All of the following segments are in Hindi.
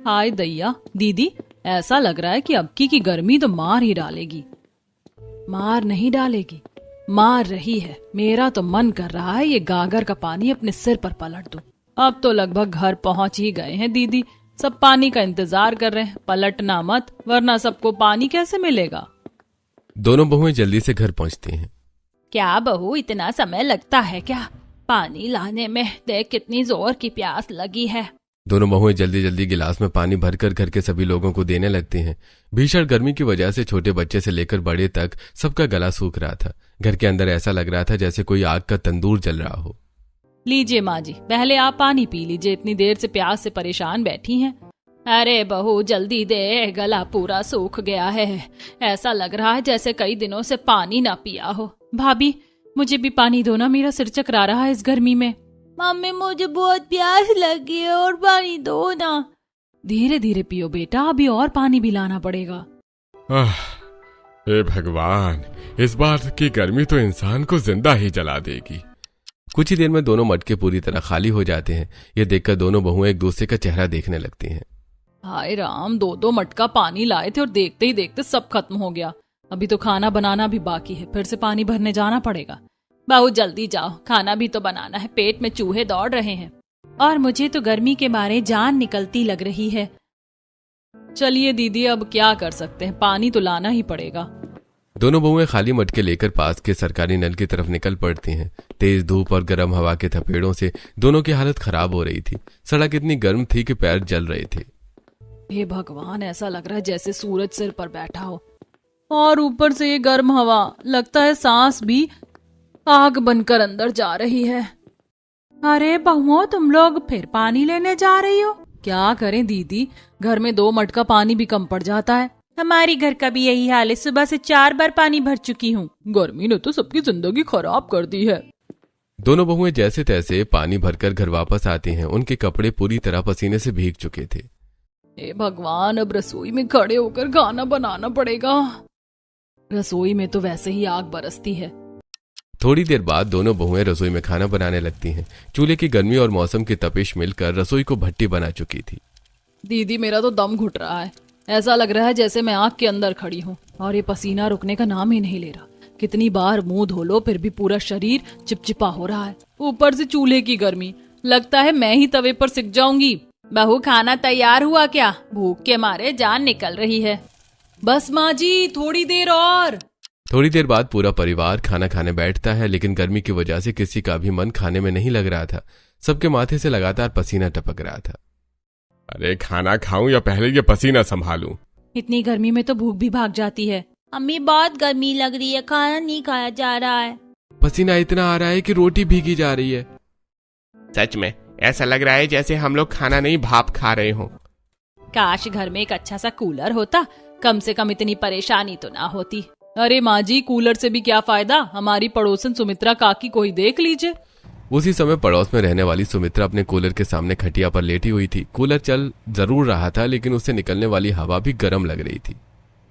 हाय दैया, दीदी ऐसा लग रहा है कि अब की गर्मी तो मार ही डालेगी। मार नहीं डालेगी, मार रही है। मेरा तो मन कर रहा है ये गागर का पानी अपने सिर पर पलट दूं। अब तो लगभग घर पहुंच ही गए हैं दीदी, सब पानी का इंतजार कर रहे हैं। पलटना मत, वरना सबको पानी कैसे मिलेगा। दोनों बहुएं जल्दी से घर पहुंचती हैं। क्या बहू, इतना समय लगता है क्या पानी लाने में? देख कितनी जोर की प्यास लगी है। दोनों बहुएं जल्दी जल्दी गिलास में पानी भरकर घर के सभी लोगों को देने लगती हैं। भीषण गर्मी की वजह से छोटे बच्चे से लेकर बड़े तक सबका गला सूख रहा था। घर के अंदर ऐसा लग रहा था जैसे कोई आग का तंदूर जल रहा हो। लीजिए माँ जी, पहले आप पानी पी लीजिए, इतनी देर से प्यास से परेशान बैठी हैं। अरे बहू जल्दी दे, गला पूरा सूख गया है। ऐसा लग रहा है जैसे कई दिनों से पानी ना पिया हो। भाभी मुझे भी पानी दो ना, मेरा सिर चकरा रहा है इस गर्मी में। मम्मी मुझे बहुत प्यास लगी है और पानी दो ना। धीरे धीरे पियो बेटा, अभी और पानी भी लाना पड़ेगा। हे भगवान, इस बार की गर्मी तो इंसान को जिंदा ही जला देगी। कुछ ही देर में दोनों मटके पूरी तरह खाली हो जाते हैं। ये देखकर दोनों बहुएं एक दूसरे का चेहरा देखने लगती हैं। हाय राम, दो मटका पानी लाए थे और देखते ही देखते सब खत्म हो गया। अभी तो खाना बनाना भी बाकी है, फिर से पानी भरने जाना पड़ेगा। बहू जल्दी जाओ, खाना भी तो बनाना है, पेट में चूहे दौड़ रहे हैं और मुझे तो गर्मी के मारे जान निकलती लग रही है। चलिए दीदी, अब क्या कर सकते हैं, पानी तो लाना ही पड़ेगा। दोनों बहुएं खाली मटके लेकर पास के सरकारी नल की तरफ निकल पड़ती हैं। तेज धूप और गर्म हवा के थपेड़ों से दोनों की हालत खराब हो रही थी। सड़क इतनी गर्म थी कि पैर जल रहे थे। हे भगवान, ऐसा लग रहा है जैसे सूरज सिर पर बैठा हो और ऊपर से ये गर्म हवा, लगता है सांस भी आग बनकर अंदर जा रही है। अरे बहुओं, तुम लोग फिर पानी लेने जा रही हो? क्या करें दीदी, घर में 2 मटका पानी भी कम पड़ जाता है। हमारी घर का भी यही हाल है, सुबह से 4 बार पानी भर चुकी हूँ। गर्मी ने तो सबकी जिंदगी खराब कर दी है। दोनों बहुएं जैसे तैसे पानी भरकर घर वापस आती हैं। उनके कपड़े पूरी तरह पसीने से भीग चुके थे। हे भगवान, अब रसोई में खड़े होकर खाना बनाना पड़ेगा। रसोई में तो वैसे ही आग बरसती है। थोड़ी देर बाद दोनों बहुएं रसोई में खाना बनाने लगती हैं। चूल्हे की गर्मी और मौसम की तपिश मिलकर रसोई को भट्टी बना चुकी थी। दीदी मेरा तो दम घुट रहा है, ऐसा लग रहा है जैसे मैं आग के अंदर खड़ी हूँ और ये पसीना रुकने का नाम ही नहीं ले रहा। कितनी बार मुंह धो लो फिर भी पूरा शरीर चिपचिपा हो रहा है। ऊपर से चूल्हे की गर्मी, लगता है मैं ही तवे पर सिक जाऊंगी। बहू खाना तैयार हुआ क्या? भूख के मारे जान निकल रही है। बस माँ जी, थोड़ी देर और। थोड़ी देर बाद पूरा परिवार खाना खाने बैठता है, लेकिन गर्मी की वजह से किसी का भी मन खाने में नहीं लग रहा था। सबके माथे से लगातार पसीना टपक रहा था। अरे खाना खाऊं या पहले ये पसीना संभालूं? इतनी गर्मी में तो भूख भी भाग जाती है। अम्मी बहुत गर्मी लग रही है, खाना नहीं खाया जा रहा है। पसीना इतना आ रहा है कि रोटी भीगी जा रही है। सच में ऐसा लग रहा है जैसे हम लोग खाना नहीं भाप खा रहे हो। काश घर में एक अच्छा सा कूलर होता, कम से कम इतनी परेशानी तो ना होती। अरे माँ जी, कूलर से भी क्या फायदा, हमारी पड़ोसन सुमित्रा काकी को ही देख लीजिए। उसी समय पड़ोस में रहने वाली सुमित्रा अपने कूलर के सामने खटिया पर लेटी हुई थी। कूलर चल जरूर रहा था, लेकिन उससे निकलने वाली हवा भी गर्म लग रही थी।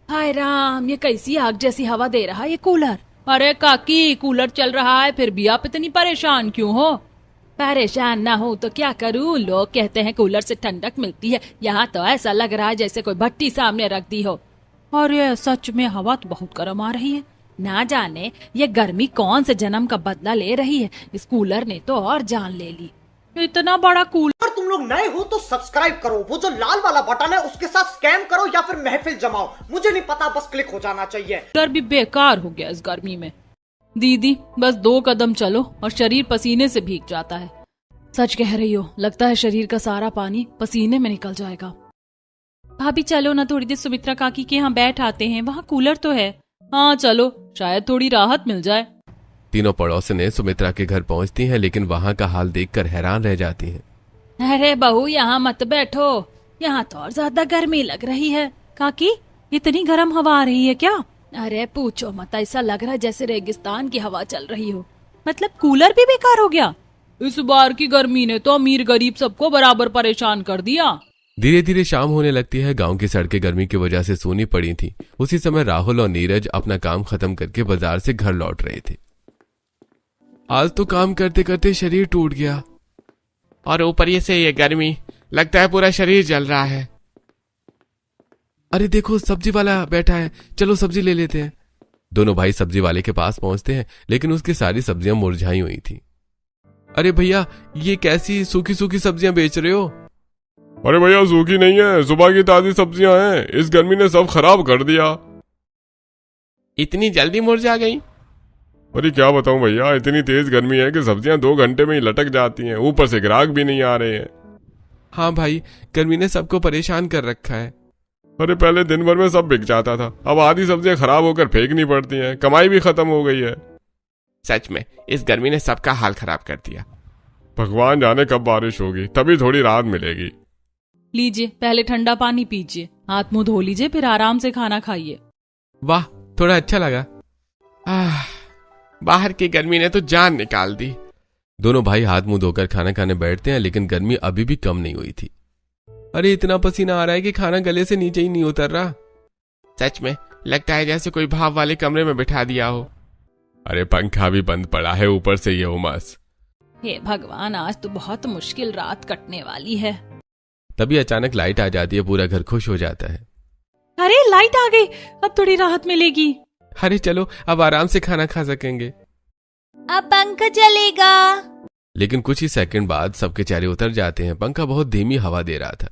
हाय राम, ये कैसी आग जैसी हवा दे रहा है ये कूलर। अरे काकी, कूलर चल रहा है फिर भी आप इतनी परेशान क्यों हो? परेशान ना हो तो क्या करूँ, लोग कहते हैं कूलर से ठंडक मिलती है, यहाँ तो ऐसा लग रहा है जैसे कोई भट्टी सामने रख दी हो। और ये सच में हवा तो बहुत गर्म आ रही है। ना जाने ये गर्मी कौन से जन्म का बदला ले रही है, इस कूलर ने तो और जान ले ली। इतना बड़ा कूलर। अगर तुम लोग नए हो तो सब्सक्राइब करो, वो जो लाल वाला बटन है उसके साथ स्कैम करो या फिर महफिल जमाओ, मुझे नहीं पता, बस क्लिक हो जाना चाहिए। कूलर भी बेकार हो गया इस गर्मी में। दीदी बस 2 कदम चलो और शरीर पसीने से भीग जाता है। सच कह रही हो, लगता है शरीर का सारा पानी पसीने में निकल जाएगा। भाभी चलो ना, थोड़ी देर सुमित्रा काकी के यहाँ बैठ आते हैं, वहाँ कूलर तो है। हाँ चलो, शायद थोड़ी राहत मिल जाए। तीनों पड़ोसनें सुमित्रा के घर पहुँचती हैं, लेकिन वहाँ का हाल देखकर हैरान रह जाती हैं। अरे बहू यहाँ मत बैठो, यहाँ तो और ज्यादा गर्मी लग रही है। काकी, इतनी गर्म हवा आ रही है क्या? अरे पूछो मत, ऐसा लग रहा है जैसे रेगिस्तान की हवा चल रही हो। मतलब कूलर भी बेकार हो गया। इस बार की गर्मी ने तो अमीर गरीब सबको बराबर परेशान कर दिया। धीरे धीरे शाम होने लगती है। गांव की सड़कें गर्मी की वजह से सूनी पड़ी थी। उसी समय राहुल और नीरज अपना काम खत्म करके बाजार से घर लौट रहे थे। आज तो काम करते करते शरीर टूट गया और ऊपर से ये गर्मी, लगता है पूरा शरीर जल रहा है। अरे देखो सब्जी वाला बैठा है, चलो सब्जी ले लेते हैं। दोनों भाई सब्जी वाले के पास पहुंचते हैं, लेकिन उसकी सारी सब्जियां मुरझाई हुई थी। अरे भैया, ये कैसी सूखी सूखी सब्जियां बेच रहे हो? अरे भैया सूखी नहीं है, सुबह की ताजी सब्जियां हैं, इस गर्मी ने सब खराब कर दिया। इतनी जल्दी मुरझा गई? अरे क्या बताऊं भैया, इतनी तेज गर्मी है कि सब्जियां 2 घंटे में ही लटक जाती हैं, ऊपर से ग्राहक भी नहीं आ रहे हैं। हाँ भाई, गर्मी ने सबको परेशान कर रखा है। अरे पहले दिन भर में सब बिक जाता था, अब आधी सब्जियां खराब होकर फेंकनी पड़ती हैं, कमाई भी खत्म हो गई है। सच में इस गर्मी ने सबका हाल खराब कर दिया। भगवान जाने कब बारिश होगी, तभी थोड़ी राहत मिलेगी। लीजिए, पहले ठंडा पानी पीजिए, हाथ मुंह धो लीजिए, फिर आराम से खाना खाइए। वाह, थोड़ा अच्छा लगा। बाहर की गर्मी ने तो जान निकाल दी। दोनों भाई हाथ मुंह धोकर खाना खाने बैठते हैं, लेकिन गर्मी अभी भी कम नहीं हुई थी। अरे इतना पसीना आ रहा है कि खाना गले से नीचे ही नहीं उतर रहा। सच में लगता है जैसे कोई भाप वाले कमरे में बिठा दिया हो। अरे पंखा भी बंद पड़ा है, ऊपर से ये उमस। हे भगवान, आज तो बहुत मुश्किल रात कटने वाली है। तभी अचानक लाइट आ जाती है, पूरा घर खुश हो जाता है। अरे लाइट आ गई, अब थोड़ी राहत मिलेगी। अरे चलो, अब आराम से खाना खा सकेंगे। अब पंखा चलेगा। लेकिन कुछ ही सेकंड बाद सबके चेहरे उतर जाते हैं। पंखा बहुत धीमी हवा दे रहा था।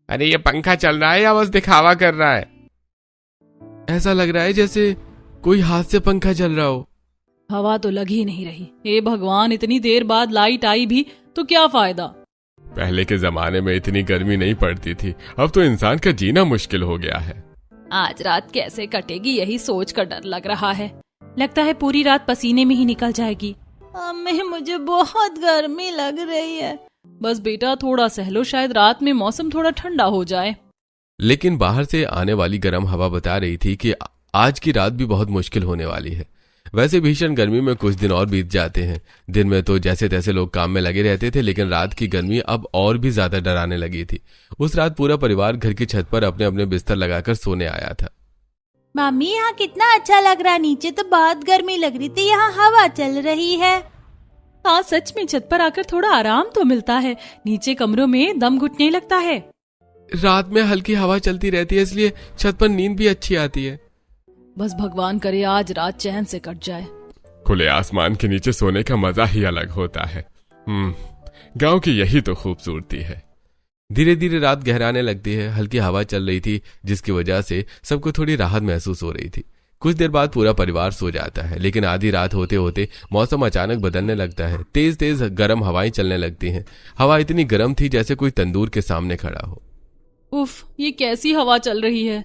अरे ये पंखा चल रहा है या बस दिखावा कर रहा है? ऐसा लग रहा है जैसे कोई हाथ से पंखा चल रहा हो। हवा तो लग ही नहीं रही। हे भगवान, इतनी देर बाद लाइट आई भी तो क्या फायदा। पहले के जमाने में इतनी गर्मी नहीं पड़ती थी, अब तो इंसान का जीना मुश्किल हो गया है। आज रात कैसे कटेगी यही सोच कर डर लग रहा है। लगता है पूरी रात पसीने में ही निकल जाएगी। अम्मी, मुझे बहुत गर्मी लग रही है। बस बेटा थोड़ा सह लो, शायद रात में मौसम थोड़ा ठंडा हो जाए। लेकिन बाहर से आने वाली गर्म हवा बता रही थी कि आज की रात भी बहुत मुश्किल होने वाली है। वैसे भीषण गर्मी में कुछ दिन और बीत जाते हैं। दिन में तो जैसे तैसे लोग काम में लगे रहते थे, लेकिन रात की गर्मी अब और भी ज्यादा डराने लगी थी। उस रात पूरा परिवार घर की छत पर अपने अपने बिस्तर लगाकर सोने आया था। मम्मी, यहाँ कितना अच्छा लग रहा है। नीचे तो बहुत गर्मी लग रही थी, यहाँ हवा चल रही है। हाँ सच में, छत पर आकर थोड़ा आराम तो मिलता है, नीचे कमरों में दम घुटने लगता है। रात में हल्की हवा चलती रहती है, इसलिए छत पर नींद भी अच्छी आती है। बस भगवान करे आज रात चैन से कट जाए। खुले आसमान के नीचे सोने का मजा ही अलग होता है। गांव की यही तो खूबसूरती है। धीरे धीरे रात गहराने लगती है। हल्की हवा चल रही थी, जिसकी वजह से सबको थोड़ी राहत महसूस हो रही थी। कुछ देर बाद पूरा परिवार सो जाता है, लेकिन आधी रात होते होते मौसम अचानक बदलने लगता है। तेज तेज गर्म हवाएं चलने लगती हैं। हवा इतनी गर्म थी जैसे कोई तंदूर के सामने खड़ा हो। उफ, ये कैसी हवा चल रही है।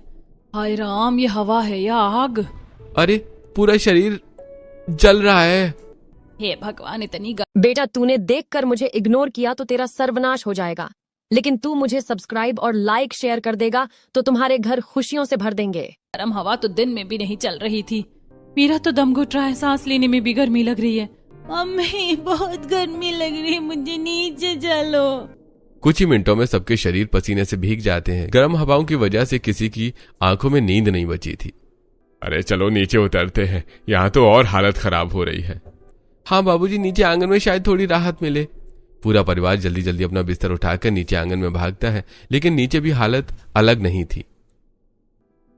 हाय राम, ये हवा है या आग? अरे पूरा शरीर जल रहा है। हे भगवान, इतनी बेटा, तूने देखकर मुझे इग्नोर किया तो तेरा सर्वनाश हो जाएगा, लेकिन तू मुझे सब्सक्राइब और लाइक शेयर कर देगा तो तुम्हारे घर खुशियों से भर देंगे। गर्म हवा तो दिन में भी नहीं चल रही थी। मेरा तो दम घुट रहा है, सांस लेने में भी गर्मी लग रही है। मम्मी, बहुत गर्मी लग रही है, मुझे नीचे चलो। कुछ ही मिनटों में सबके शरीर पसीने से भीग जाते हैं। गर्म हवाओं की वजह से किसी की आंखों में नींद नहीं बची थी। अरे चलो नीचे उतरते हैं, यहाँ तो और हालत खराब हो रही है। हाँ बाबूजी, नीचे आंगन में शायद थोड़ी राहत मिले। पूरा परिवार जल्दी जल्दी अपना बिस्तर उठाकर नीचे आंगन में भागता है, लेकिन नीचे भी हालत अलग नहीं थी।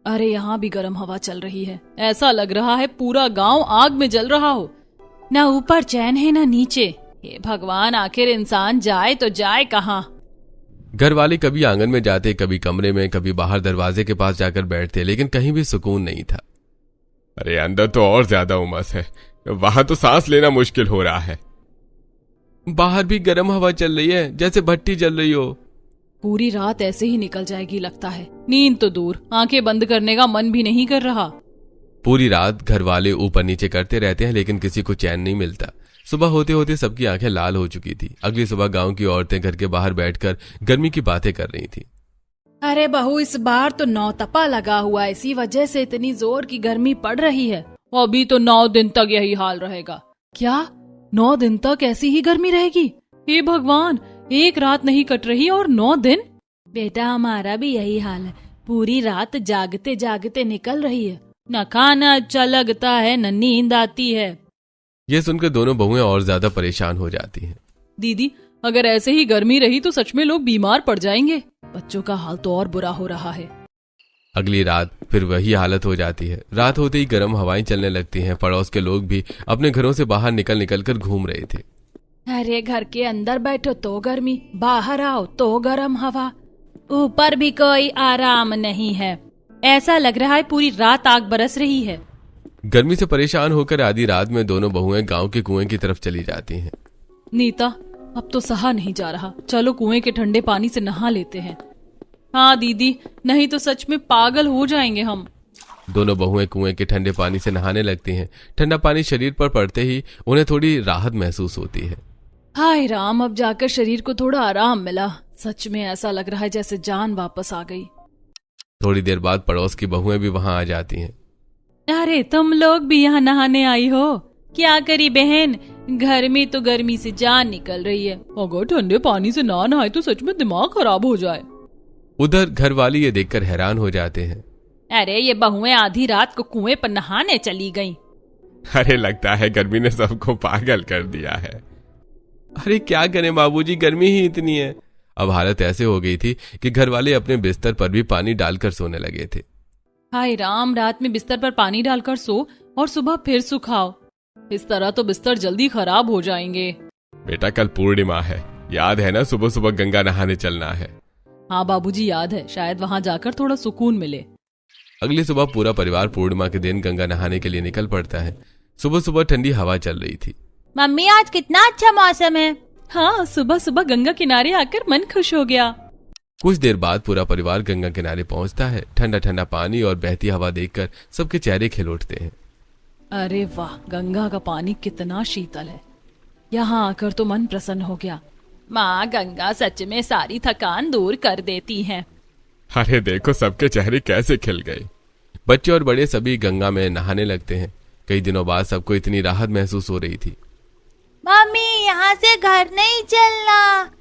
अरे यहाँ भी गर्म हवा चल रही है। ऐसा लग रहा है पूरा गांव आग में जल रहा हो। ना ऊपर चैन है ना नीचे। हे भगवान, आखिर इंसान जाए तो जाए कहाँ? घर वाले कभी आंगन में जाते, कभी कमरे में, कभी बाहर दरवाजे के पास जाकर बैठते, लेकिन कहीं भी सुकून नहीं था। अरे अंदर तो और ज्यादा उमस है, वहां तो सांस लेना मुश्किल हो रहा है। बाहर भी गर्म हवा चल रही है, जैसे भट्टी जल रही हो। पूरी रात ऐसे ही निकल जाएगी लगता है। नींद तो दूर, आंखें बंद करने का मन भी नहीं कर रहा। पूरी रात घर वाले ऊपर नीचे करते रहते हैं, लेकिन किसी को चैन नहीं मिलता। सुबह होते होते सबकी आंखें लाल हो चुकी थी। अगली सुबह गांव की औरतें घर के बाहर बैठकर गर्मी की बातें कर रही थी। अरे बहू, इस बार तो नौतपा लगा हुआ है, इसी वजह से इतनी जोर की गर्मी पड़ रही है। अभी तो 9 दिन तक यही हाल रहेगा। क्या 9 दिन तक ऐसी ही गर्मी रहेगी? हे भगवान, एक रात नहीं कट रही और 9 दिन? बेटा, हमारा भी यही हाल है, पूरी रात जागते जागते निकल रही है। न खाना अच्छा लगता है, न नींद आती है। यह सुनकर दोनों बहुएं और ज्यादा परेशान हो जाती हैं। दीदी, अगर ऐसे ही गर्मी रही तो सच में लोग बीमार पड़ जाएंगे। बच्चों का हाल तो और बुरा हो रहा है। अगली रात फिर वही हालत हो जाती है। रात होते ही गर्म हवाएं चलने लगती हैं। पड़ोस के लोग भी अपने घरों से बाहर निकल निकल कर घूम रहे थे। अरे घर के अंदर बैठो तो गर्मी, बाहर आओ तो गर्म हवा, ऊपर भी कोई आराम नहीं है। ऐसा लग रहा है पूरी रात आग बरस रही है। गर्मी से परेशान होकर आधी रात में दोनों बहुएं गांव के कुएं की तरफ चली जाती हैं। नीता, अब तो सहा नहीं जा रहा, चलो कुएं के ठंडे पानी से नहा लेते हैं। हाँ दीदी, नहीं तो सच में पागल हो जाएंगे हम। दोनों बहुएं कुएं के ठंडे पानी से नहाने लगती हैं। ठंडा पानी शरीर पर पड़ते ही उन्हें थोड़ी राहत महसूस होती है। हाय राम, अब जाकर शरीर को थोड़ा आराम मिला। सच में ऐसा लग रहा है जैसे जान वापस आ गई। थोड़ी देर बाद पड़ोस की बहुएं भी वहां आ जाती हैं। अरे तुम लोग भी यहाँ नहाने आई हो? क्या करी बहन, घर में तो गर्मी से जान निकल रही है। अगर ठंडे पानी से ना नहाए तो सच में दिमाग खराब हो जाए। उधर घर वाली ये देखकर हैरान हो जाते हैं। अरे ये बहुएं आधी रात को कुएं पर नहाने चली गईं। अरे लगता है गर्मी ने सबको पागल कर दिया है। अरे क्या करें बाबूजी, गर्मी ही इतनी है। अब हालत ऐसे हो गई थी कि घर वाले अपने बिस्तर पर भी पानी डालकर सोने लगे थे। हाय राम, रात में बिस्तर पर पानी डालकर सो और सुबह फिर सुखाओ। इस तरह तो बिस्तर जल्दी खराब हो जाएंगे। बेटा कल पूर्णिमा है, याद है ना? सुबह सुबह गंगा नहाने चलना है। हाँ बाबूजी याद है, शायद वहाँ जाकर थोड़ा सुकून मिले। अगली सुबह पूरा परिवार पूर्णिमा के दिन गंगा नहाने के लिए निकल पड़ता है। सुबह सुबह ठंडी हवा चल रही थी। मम्मी आज कितना अच्छा मौसम है। हाँ, सुबह सुबह गंगा किनारे आकर मन खुश हो गया। कुछ देर बाद पूरा परिवार गंगा किनारे पहुंचता है। ठंडा ठंडा पानी और बहती हवा देखकर सबके चेहरे खिल उठते हैं। अरे वाह, गंगा का पानी कितना शीतल है। यहाँ आकर तो मन प्रसन्न हो गया। माँ गंगा सच में सारी थकान दूर कर देती है। अरे देखो सबके चेहरे कैसे खिल गए। बच्चे और बड़े सभी गंगा में नहाने लगते हैं। कई दिनों बाद सबको इतनी राहत महसूस हो रही थी। मम्मी यहाँ से घर नहीं चलना।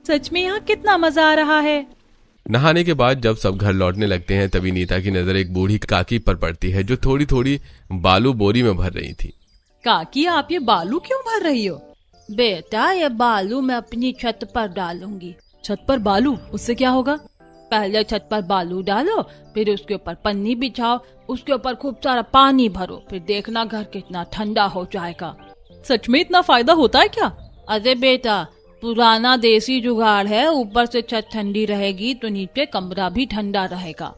सच में यहाँ कितना मजा आ रहा है। नहाने के बाद जब सब घर लौटने लगते हैं तभी नीता की नजर एक बूढ़ी काकी पर पड़ती है जो थोड़ी थोड़ी बालू बोरी में भर रही थी। काकी, आप ये बालू क्यों भर रही हो? बेटा ये बालू मैं अपनी छत पर डालूंगी। छत पर बालू, उससे क्या होगा? पहले छत पर बालू डालो, फिर उसके ऊपर पन्नी बिछाओ, उसके ऊपर खूब सारा पानी भरो, फिर देखना घर कितना ठंडा हो जाएगा। सच में इतना फायदा होता है क्या? अरे बेटा, पुराना देसी जुगाड़ है। ऊपर से छत ठंडी रहेगी तो नीचे कमरा भी ठंडा रहेगा।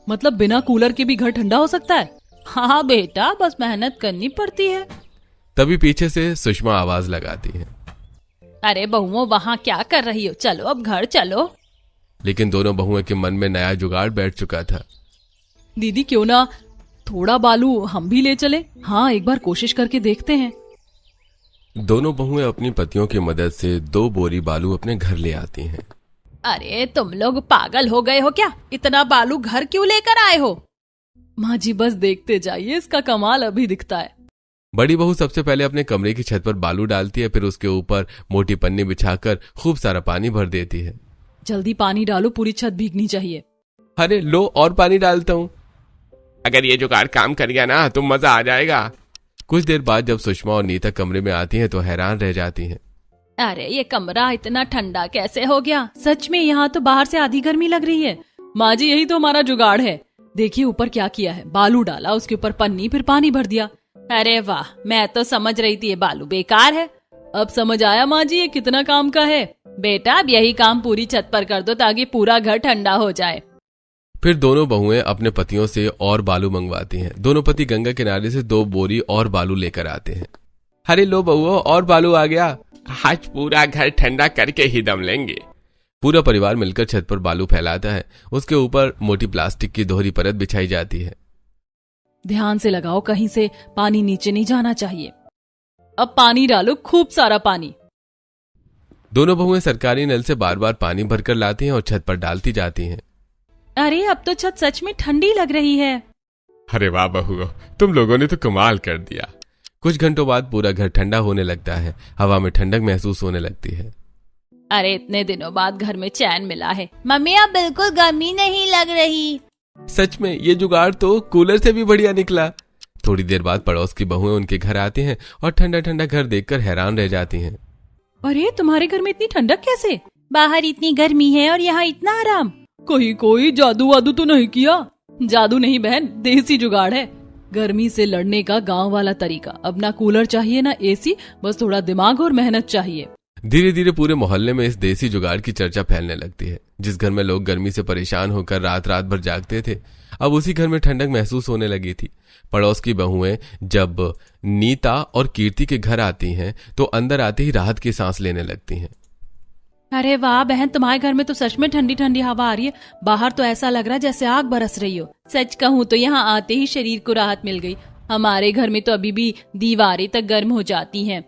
मतलब बिना कूलर के भी घर ठंडा हो सकता है? हाँ बेटा, बस मेहनत करनी पड़ती है। तभी पीछे से सुषमा आवाज लगाती है। अरे बहुओं, वहाँ क्या कर रही हो? चलो अब घर चलो। लेकिन दोनों बहुओं के मन में नया जुगाड़ बैठ चुका था। दीदी क्यों ना थोड़ा बालू हम भी ले चले? हाँ, एक बार कोशिश करके देखते हैं। दोनों बहुएं अपनी पतियों की मदद से 2 बोरी बालू अपने घर ले आती हैं। अरे तुम लोग पागल हो गए हो क्या? इतना बालू घर क्यों लेकर आए हो? माँ जी बस देखते जाइए, इसका कमाल अभी दिखता है। बड़ी बहू सबसे पहले अपने कमरे की छत पर बालू डालती है, फिर उसके ऊपर मोटी पन्नी बिछाकर खूब सारा पानी भर देती है। जल्दी पानी डालो, पूरी छत भीगनी चाहिए। अरे लो और पानी डालता हूँ। अगर ये जुगाड़ काम कर गया ना तो मजा आ जाएगा। कुछ देर बाद जब सुषमा और नीता कमरे में आती हैं तो हैरान रह जाती हैं। अरे ये कमरा इतना ठंडा कैसे हो गया? सच में यहाँ तो बाहर से आधी गर्मी लग रही है। माँ जी यही तो हमारा जुगाड़ है। देखिए ऊपर क्या किया है, बालू डाला, उसके ऊपर पन्नी, फिर पानी भर दिया। अरे वाह, मैं तो समझ रही थी ये बालू बेकार है। अब समझ आया माँ जी ये कितना काम का है। बेटा अब यही काम पूरी छत पर कर दो ताकि पूरा घर ठंडा हो जाए। फिर दोनों बहुएं अपने पतियों से और बालू मंगवाती हैं। दोनों पति गंगा किनारे से 2 बोरी और बालू लेकर आते हैं। अरे लो बहुओं, और बालू आ गया। आज पूरा घर ठंडा करके ही दम लेंगे। पूरा परिवार मिलकर छत पर बालू फैलाता है। उसके ऊपर मोटी प्लास्टिक की दोहरी परत बिछाई जाती है। ध्यान से लगाओ, कहीं से पानी नीचे नहीं जाना चाहिए। अब पानी डालो, खूब सारा पानी। दोनों बहुएं सरकारी नल से बार बार पानी भरकर लाती हैं और छत पर डालती जाती हैं। अरे अब तो छत सच में ठंडी लग रही है। अरे वाह बहुओं, तुम लोगों ने तो कमाल कर दिया। कुछ घंटों बाद पूरा घर ठंडा होने लगता है। हवा में ठंडक महसूस होने लगती है। अरे इतने दिनों बाद घर में चैन मिला है। मम्मी अब बिल्कुल गर्मी नहीं लग रही। सच में ये जुगाड़ तो कूलर से भी बढ़िया निकला। थोड़ी देर बाद पड़ोस की बहुएं उनके घर आती हैं और ठंडा ठंडा घर देखकर हैरान रह जाती हैं। अरे तुम्हारे घर में इतनी ठंडक कैसे? बाहर इतनी गर्मी है और यहाँ इतना आराम। कोई जादू वादू तो नहीं किया? जादू नहीं बहन, देसी जुगाड़ है। गर्मी से लड़ने का गांव वाला तरीका। अब ना कूलर चाहिए ना एसी, बस थोड़ा दिमाग और मेहनत चाहिए। धीरे धीरे पूरे मोहल्ले में इस देसी जुगाड़ की चर्चा फैलने लगती है। जिस घर में लोग गर्मी से परेशान होकर रात रात भर जागते थे, अब उसी घर में ठंडक महसूस होने लगी थी। पड़ोस की बहुएं जब नीता और कीर्ति के घर आती हैं तो अंदर आते ही राहत की सांस लेने लगती हैं। अरे वाह बहन, तुम्हारे घर में तो सच में ठंडी ठंडी हवा आ रही है। बाहर तो ऐसा लग रहा है जैसे आग बरस रही हो। सच कहूँ तो यहाँ आते ही शरीर को राहत मिल गई। हमारे घर में तो अभी भी दीवारें तक गर्म हो जाती हैं।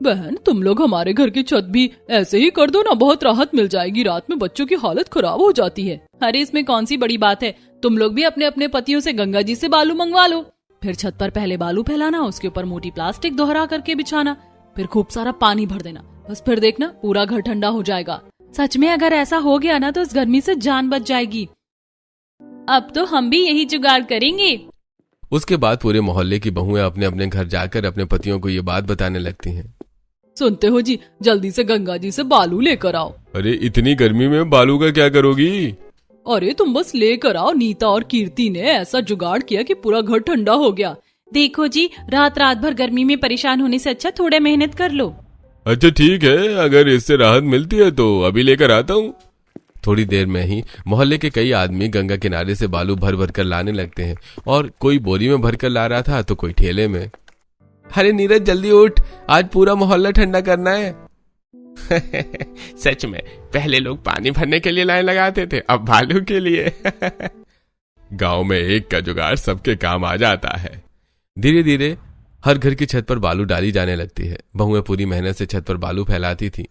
बहन, तुम लोग हमारे घर की छत भी ऐसे ही कर दो ना, बहुत राहत मिल जाएगी। रात में बच्चों की हालत खराब हो जाती है। अरे इसमें कौन सी बड़ी बात है, तुम लोग भी अपने अपने पतियों से गंगा जी से बालू मंगवा लो। फिर छत पर पहले बालू फैलाना, उसके ऊपर मोटी प्लास्टिक दोहरा करके बिछाना, फिर खूब सारा पानी भर देना। बस फिर देखना पूरा घर ठंडा हो जाएगा। सच में अगर ऐसा हो गया ना तो इस गर्मी से जान बच जाएगी। अब तो हम भी यही जुगाड़ करेंगे। उसके बाद पूरे मोहल्ले की बहुएं अपने अपने घर जाकर अपने पतियों को ये बात बताने लगती हैं। सुनते हो जी, जल्दी से गंगा जी से बालू लेकर आओ। अरे इतनी गर्मी में बालू का क्या करोगी? अरे तुम बस लेकर आओ। नीता और कीर्ति ने ऐसा जुगाड़ किया कि पूरा घर ठंडा हो गया। देखो जी, रात रात भर गर्मी में परेशान होने से अच्छा थोड़ा मेहनत कर लो। अच्छा ठीक है, अगर इससे राहत मिलती है तो अभी लेकर आता हूँ। थोड़ी देर में ही मोहल्ले के कई आदमी गंगा किनारे से बालू भर भर कर लाने लगते हैं, और कोई बोरी में भर कर ला रहा था तो कोई ठेले में। अरे नीरज जल्दी उठ, आज पूरा मोहल्ला ठंडा करना है। सच में पहले लोग पानी भरने के लिए लाइन लगाते थे, अब बालू के लिए। गांव में एक का जुगाड़ सबके काम आ जाता है। धीरे धीरे हर घर की छत पर बालू डाली जाने लगती है। बहुएं पूरी मेहनत से छत पर बालू फैलाती थी।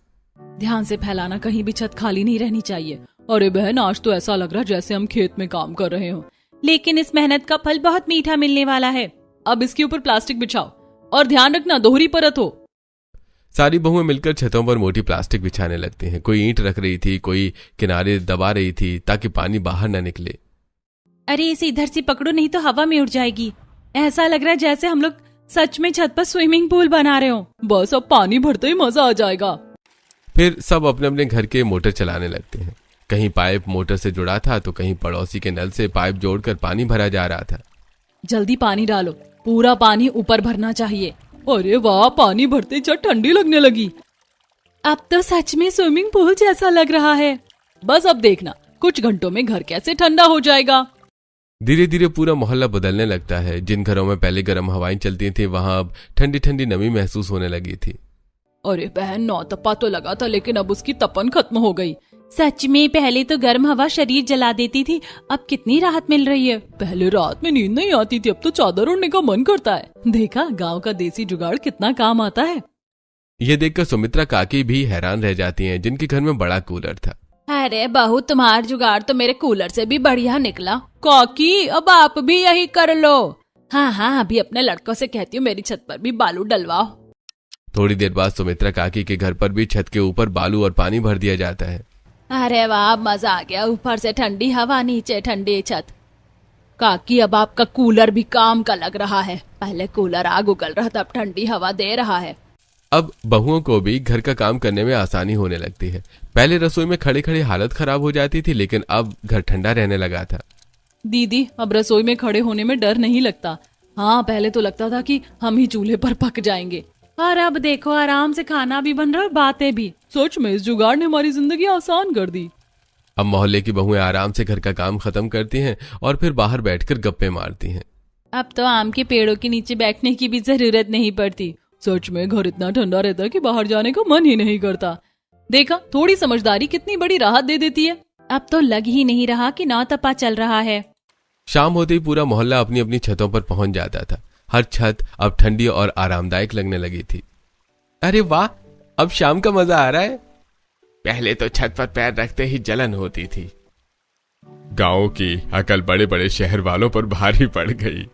ध्यान से फैलाना, कहीं भी छत खाली नहीं रहनी चाहिए। अरे बहन, आज तो ऐसा लग रहा है जैसे हम खेत में काम कर रहे हो। लेकिन इस मेहनत का फल बहुत मीठा मिलने वाला है। अब इसके ऊपर प्लास्टिक बिछाओ और ध्यान रखना दोहरी परत हो। सारी बहुएं मिलकर छतों पर मोटी प्लास्टिक बिछाने लगती हैं। कोई ईंट रख रही थी, कोई किनारे दबा रही थी ताकि पानी बाहर न निकले। अरे इसे इधर से पकड़ो, नहीं तो हवा में उड़ जाएगी। ऐसा लग रहा है जैसे हम लोग सच में छत पर स्विमिंग पूल बना रहे हो। बस अब पानी भरते ही मजा आ जाएगा। फिर सब अपने अपने घर के मोटर चलाने लगते हैं। कहीं पाइप मोटर से जुड़ा था तो कहीं पड़ोसी के नल से पाइप जोड़कर पानी भरा जा रहा था। जल्दी पानी डालो, पूरा पानी ऊपर भरना चाहिए। अरे वाह, पानी भरते ही छत ठंडी लगने लगी। अब तो सच में स्विमिंग पूल जैसा लग रहा है। बस अब देखना कुछ घंटों में घर कैसे ठंडा हो जाएगा। धीरे धीरे पूरा मोहल्ला बदलने लगता है। जिन घरों में पहले गर्म हवाएं चलती थी वहां अब ठंडी ठंडी नमी महसूस होने लगी थी। अरे बहन, नौतपा तो लगा था लेकिन अब उसकी तपन खत्म हो गई। सच में पहले तो गर्म हवा शरीर जला देती थी, अब कितनी राहत मिल रही है। पहले रात में नींद नहीं आती थी, अब तो चादर ओढ़ने का मन करता है। देखा, गांव का देसी जुगाड़ कितना काम आता है। ये देखकर सुमित्रा काकी भी हैरान रह जाती हैं, जिनके घर में बड़ा कूलर था। अरे बहू, तुम्हारा जुगाड़ तो मेरे कूलर से भी बढ़िया निकला। काकी, अब आप भी यही कर लो। हाँ हाँ, अभी अपने लड़कों से कहती हूँ मेरी छत पर भी बालू डलवाओ। थोड़ी देर बाद सुमित्रा काकी के घर पर भी छत के ऊपर बालू और पानी भर दिया जाता है। अरे वाह, मजा आ गया। ऊपर से ठंडी हवा, नीचे ठंडी छत। काकी, अब आपका कूलर भी काम का लग रहा है। पहले कूलर आग उगल रहा था, अब ठंडी हवा दे रहा है। अब बहुओं को भी घर का काम करने में आसानी होने लगती है। पहले रसोई में खड़े खड़े हालत खराब हो जाती थी, लेकिन अब घर ठंडा रहने लगा था। दीदी, अब रसोई में खड़े होने में डर नहीं लगता। हाँ, पहले तो लगता था कि हम ही चूल्हे पर पक जाएंगे, और अब देखो आराम से खाना भी बन रहा है, बातें भी। सोच में इस जुगाड़ ने हमारी जिंदगी आसान कर दी। अब मोहल्ले की बहुएं आराम से घर का काम खत्म करती हैं और फिर बाहर बैठकर गप्पे मारती हैं। अब तो आम के पेड़ों के नीचे बैठने की भी जरूरत नहीं पड़ती। सच में घर इतना ठंडा रहता है कि बाहर जाने का मन ही नहीं करता। देखा, थोड़ी समझदारी कितनी बड़ी राहत दे देती है। अब तो लग ही नहीं रहा कि नौतपा चल रहा है। शाम होते ही पूरा मोहल्ला अपनी अपनी छतों पर पहुंच जाता था। हर छत अब ठंडी और आरामदायक लगने लगी थी। अरे वाह, अब शाम का मजा आ रहा है। पहले तो छत पर पैर रखते ही जलन होती थी। गांव की अकल बड़े बड़े शहर वालों पर भारी पड़ गई।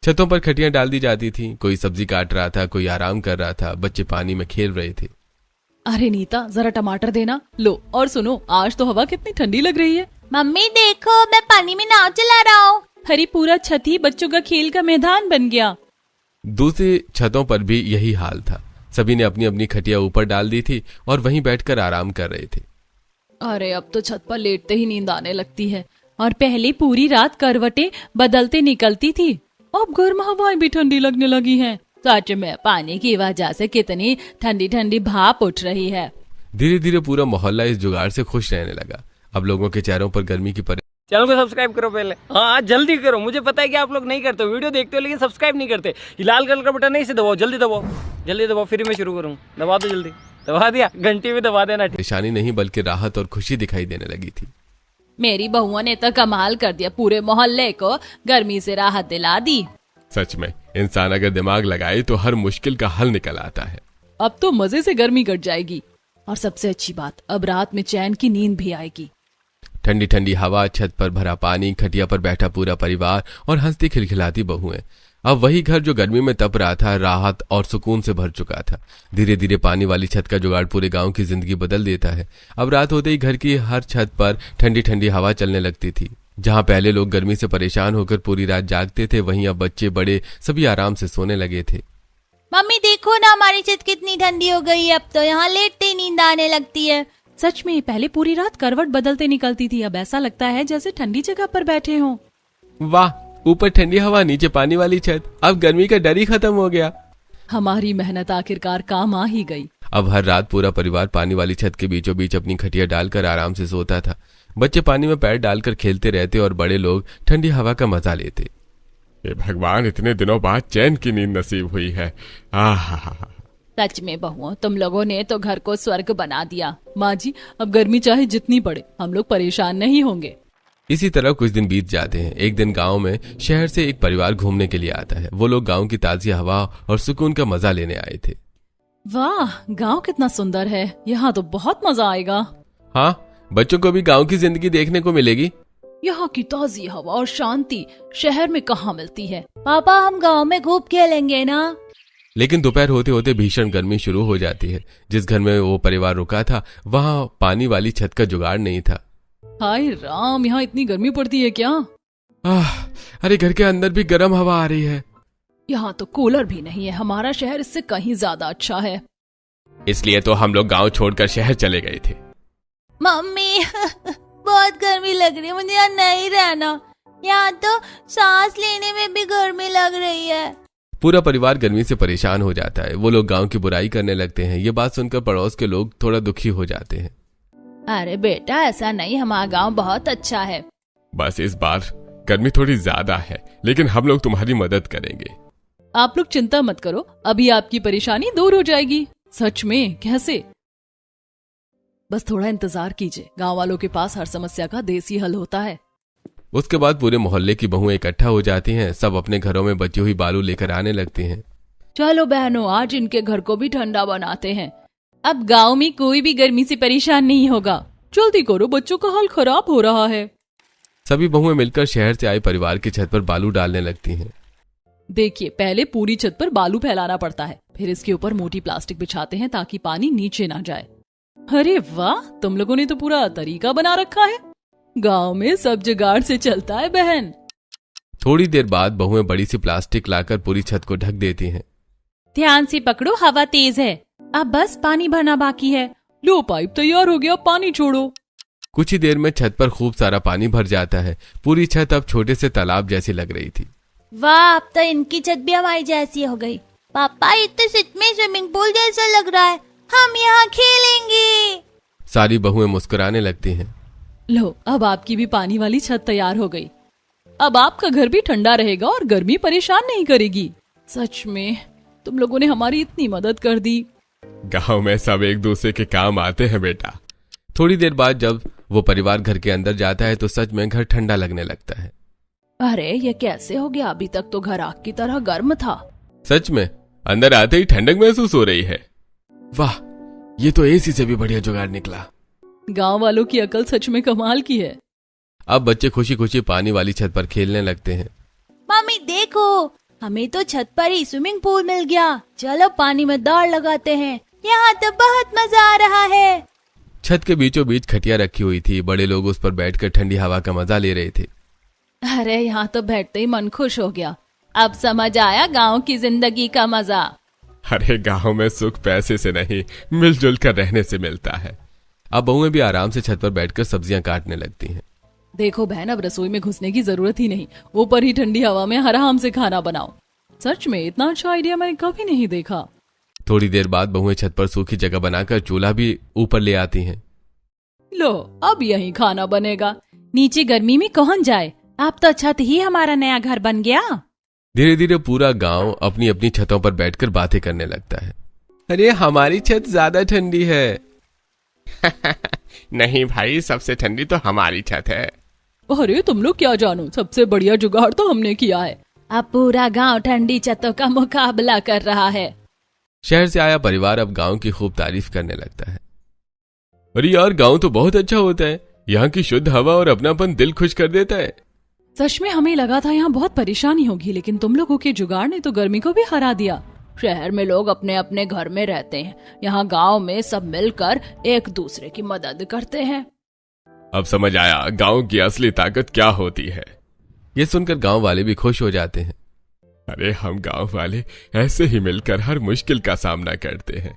छतों पर खटियां डाल दी जाती थी। कोई सब्जी काट रहा था, कोई आराम कर रहा था, बच्चे पानी में खेल रहे थे। अरे नीता, जरा टमाटर देना। लो, और सुनो, आज तो हवा कितनी ठंडी लग रही है। मम्मी देखो, मैं पानी में नाव चला रहा हूँ। हरी, पूरा छत ही बच्चों का खेल का मैदान बन गया। दूसरी छतों पर भी यही हाल था। सभी ने अपनी अपनी खटिया ऊपर डाल दी थी और वहीं बैठकर आराम कर रहे थे। अरे अब तो छत पर लेटते ही नींद आने लगती है। और पहले पूरी रात करवटें बदलते निकलती थी, अब गर्म हवाएं भी ठंडी लगने लगी हैं। सच में पानी की वजह से कितनी ठंडी ठंडी भाप उठ रही है। धीरे धीरे पूरा मोहल्ला इस जुगाड़ से खुश रहने लगा। अब लोगों के चेहरों पर गर्मी की चैनल को सब्सक्राइब करो पहले, हाँ जल्दी करो। मुझे पता है कि आप लोग नहीं करते हो, वीडियो देखते हो लेकिन सब्सक्राइब नहीं करते। ये लाल कलर का बटन नहीं से दबाओ, जल्दी दबाओ, जल्दी दबाओ, फिर मैं शुरू करूँ। दबा दो जल्दी, दबा दिया, घंटी भी दबा देना। परेशानी नहीं बल्कि राहत और खुशी दिखाई देने लगी थी। मेरी बहुओं ने तो कमाल कर दिया, पूरे मोहल्ले को गर्मी से राहत दिला दी। सच में इंसान अगर दिमाग लगाए तो हर मुश्किल का हल निकल आता है। अब तो मजे से गर्मी कट जाएगी, और सबसे अच्छी बात, अब रात में चैन की नींद भी आएगी। ठंडी ठंडी हवा, छत पर भरा पानी, खटिया पर बैठा पूरा परिवार और हंसती खिलखिलाती बहुएं। अब वही घर जो गर्मी में तप रहा था राहत और सुकून से भर चुका था। धीरे धीरे पानी वाली छत का जुगाड़ पूरे गांव की जिंदगी बदल देता है। अब रात होते ही घर की हर छत पर ठंडी ठंडी हवा चलने लगती थी। जहां पहले लोग गर्मी से परेशान होकर पूरी रात जागते थे, वहीं अब बच्चे बड़े सभी आराम से सोने लगे थे। मम्मी देखो ना, हमारी छत कितनी ठंडी हो गई है, अब तो यहाँ लेटते ही नींद आने लगती है। सच में पहले पूरी रात करवट बदलते निकलती थी, अब ऐसा लगता है जैसे ठंडी जगह पर बैठे हों। वाह, ऊपर ठंडी हवा, नीचे पानी वाली छत, अब गर्मी का डर ही खत्म हो गया। हमारी मेहनत आखिरकार काम आ ही गई। अब हर रात पूरा परिवार पानी वाली छत के बीचों बीच अपनी खटिया डालकर आराम से सोता था। बच्चे पानी में पैर डालकर खेलते रहते और बड़े लोग ठंडी हवा का मजा लेते। ये भगवान, इतने दिनों बाद चैन की नींद नसीब हुई है। आहा, सच में बहुओं, तुम लोगों ने तो घर को स्वर्ग बना दिया। माँ जी, अब गर्मी चाहे जितनी पड़े, हम लोग परेशान नहीं होंगे। इसी तरह कुछ दिन बीत जाते हैं। एक दिन गांव में शहर से एक परिवार घूमने के लिए आता है। वो लोग गांव की ताजी हवा और सुकून का मजा लेने आए थे। वाह, गांव कितना सुंदर है, यहाँ तो बहुत मजा आएगा। हाँ, बच्चों को भी गांव की जिंदगी देखने को मिलेगी। यहाँ की ताजी हवा और शांति शहर में कहाँ मिलती है। पापा हम गांव में खूब खेलेंगे ना। लेकिन दोपहर होते होते भीषण गर्मी शुरू हो जाती है। जिस घर में वो परिवार रुका था वहाँ पानी वाली छत का जुगाड़ नहीं था। हाय राम, यहाँ इतनी गर्मी पड़ती है क्या? अरे घर के अंदर भी गर्म हवा आ रही है। यहाँ तो कूलर भी नहीं है। हमारा शहर इससे कहीं ज्यादा अच्छा है। इसलिए तो हम लोग गांव छोड़कर शहर चले गए थे। मम्मी बहुत गर्मी लग रही है, मुझे यहाँ नहीं रहना। यहाँ तो सांस लेने में भी गर्मी लग रही है। पूरा परिवार गर्मी से परेशान हो जाता है। वो लोग गांव की बुराई करने लगते हैं। ये बात सुनकर पड़ोस के लोग थोड़ा दुखी हो जाते हैं। अरे बेटा, ऐसा नहीं, हमारा गांव बहुत अच्छा है। बस इस बार गर्मी थोड़ी ज्यादा है, लेकिन हम लोग तुम्हारी मदद करेंगे। आप लोग चिंता मत करो, अभी आपकी परेशानी दूर हो जाएगी। सच में? कैसे? बस थोड़ा इंतजार कीजिए, गांव वालों के पास हर समस्या का देसी हल होता है। उसके बाद पूरे मोहल्ले की बहुएं इकट्ठा हो जाती हैं। सब अपने घरों में बची हुई बालू लेकर आने लगती हैं। चलो बहनों, आज इनके घर को भी ठंडा बनाते हैं। अब गांव में कोई भी गर्मी से परेशान नहीं होगा। जल्दी करो, बच्चों का हाल खराब हो रहा है। सभी बहुएं मिलकर शहर से आए परिवार की छत पर बालू डालने लगती हैं। देखिए, पहले पूरी छत पर बालू फैलाना पड़ता है, फिर इसके ऊपर मोटी प्लास्टिक बिछाते हैं ताकि पानी नीचे ना जाए। अरे वाह, तुम लोगों ने तो पूरा तरीका बना रखा है। गांव में सब जुगाड़ से चलता है बहन। थोड़ी देर बाद बहुएं बड़ी सी प्लास्टिक लाकर पूरी छत को ढक देती हैं। ध्यान से पकड़ो, हवा तेज है। अब बस पानी भरना बाकी है। लो, पाइप तैयार हो गया, पानी छोड़ो। कुछ ही देर में छत पर खूब सारा पानी भर जाता है। पूरी छत अब छोटे से तालाब जैसी लग रही थी। वाह, अब तो इनकी छत भी हमारी जैसी हो गई। पापा, ये तो सच में स्विमिंग पूल जैसा लग रहा है, हम यहाँ खेलेंगे। सारी बहुएं मुस्कुराने लगती हैं। लो, अब आपकी भी पानी वाली छत तैयार हो गई। अब आपका घर भी ठंडा रहेगा और गर्मी परेशान नहीं करेगी। सच में तुम लोगों ने हमारी इतनी मदद कर दी। गांव में सब एक दूसरे के काम आते हैं बेटा। थोड़ी देर बाद जब वो परिवार घर के अंदर जाता है तो सच में घर ठंडा लगने लगता है। अरे ये कैसे हो गया? अभी तक तो घर आग की तरह गर्म था। सच में अंदर आते ही ठंडक महसूस हो रही है। वाह, ये तो एसी से भी बढ़िया जुगाड़ निकला। गांव वालों की अकल सच में कमाल की है। अब बच्चे खुशी खुशी पानी वाली छत पर खेलने लगते हैं। मम्मी देखो, हमें तो छत पर ही स्विमिंग पूल मिल गया। चलो पानी में दौड़ लगाते हैं, यहाँ तो बहुत मजा आ रहा है। छत के बीचों बीच खटिया रखी हुई थी। बड़े लोग उस पर बैठकर ठंडी हवा का मजा ले रहे थे। अरे यहाँ तो बैठते ही मन खुश हो गया। अब समझ आया गांव की जिंदगी का मजा। अरे गांव में सुख पैसे से नहीं, मिलजुल कर रहने से मिलता है। अब बहुएं भी आराम से छत पर बैठकर सब्जियां काटने लगती हैं। देखो बहन, अब रसोई में घुसने की जरूरत ही नहीं, ऊपर ही ठंडी हवा में आराम से खाना बनाओ। सच में इतना अच्छा आइडिया मैंने कभी नहीं देखा। थोड़ी देर बाद बहुएं छत पर सूखी जगह बनाकर चूल्हा भी ऊपर ले आती हैं। लो, अब यहीं खाना बनेगा। नीचे गर्मी में कौन जाए, अब तो छत ही हमारा नया घर बन गया। धीरे धीरे पूरा गांव अपनी अपनी छतों पर बैठकर बातें करने लगता है। अरे हमारी छत ज्यादा ठंडी है। नहीं भाई, सबसे ठंडी तो हमारी छत है। अरे तुम लोग क्या जानो, सबसे बढ़िया जुगाड़ तो हमने किया है। अब पूरा गांव ठंडी छतों का मुकाबला कर रहा है। शहर से आया परिवार अब गांव की खूब तारीफ करने लगता है। अरे यार, गांव तो बहुत अच्छा होता है, यहाँ की शुद्ध हवा और अपनापन दिल खुश कर देता है। सच में हमें लगा था यहाँ बहुत परेशानी होगी, लेकिन तुम लोगों के जुगाड़ ने तो गर्मी को भी हरा दिया। शहर में लोग अपने अपने घर में रहते हैं, यहाँ गांव में सब मिलकर एक दूसरे की मदद करते हैं। अब समझ आया गांव की असली ताकत क्या होती है। ये सुनकर गांव वाले भी खुश हो जाते हैं। अरे हम गांव वाले ऐसे ही मिलकर हर मुश्किल का सामना करते हैं।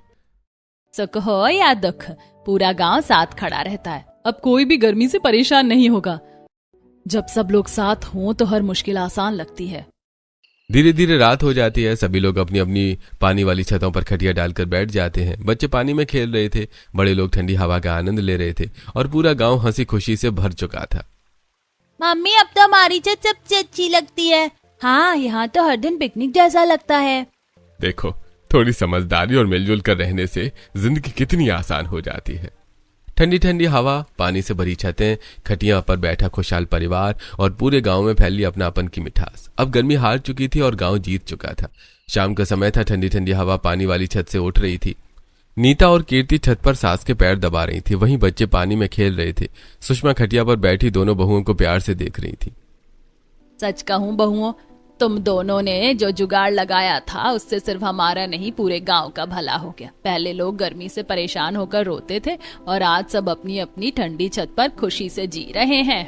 सुख हो या दुख, पूरा गांव साथ खड़ा रहता है। अब कोई भी गर्मी से परेशान नहीं होगा। जब सब लोग साथ हों तो हर मुश्किल आसान लगती है। धीरे धीरे रात हो जाती है। सभी लोग अपनी अपनी पानी वाली छतों पर खटिया डालकर बैठ जाते हैं। बच्चे पानी में खेल रहे थे, बड़े लोग ठंडी हवा का आनंद ले रहे थे और पूरा गांव हंसी खुशी से भर चुका था। मम्मी, अब तो हमारी छत सबसे अच्छी लगती है। हाँ, यहाँ तो हर दिन पिकनिक जैसा लगता है। देखो, थोड़ी समझदारी और मिलजुल कर रहने से जिंदगी कितनी आसान हो जाती है। ठंडी ठंडी हवा, पानी से भरी छतें, खटियां पर बैठा खुशहाल परिवार और पूरे गांव में फैली अपनापन की मिठास। अब गर्मी हार चुकी थी और गांव जीत चुका था। शाम का समय था। ठंडी ठंडी हवा पानी वाली छत से उठ रही थी। नीता और कीर्ति छत पर सास के पैर दबा रही थी। वहीं बच्चे पानी में खेल रहे थे। सुषमा खटिया पर बैठी दोनों बहुओं को प्यार से देख रही थी। सच कहूँ बहुओं, तुम दोनों ने जो जुगाड़ लगाया था उससे सिर्फ हमारा नहीं पूरे गांव का भला हो गया। पहले लोग गर्मी से परेशान होकर रोते थे और आज सब अपनी अपनी ठंडी छत पर खुशी से जी रहे हैं।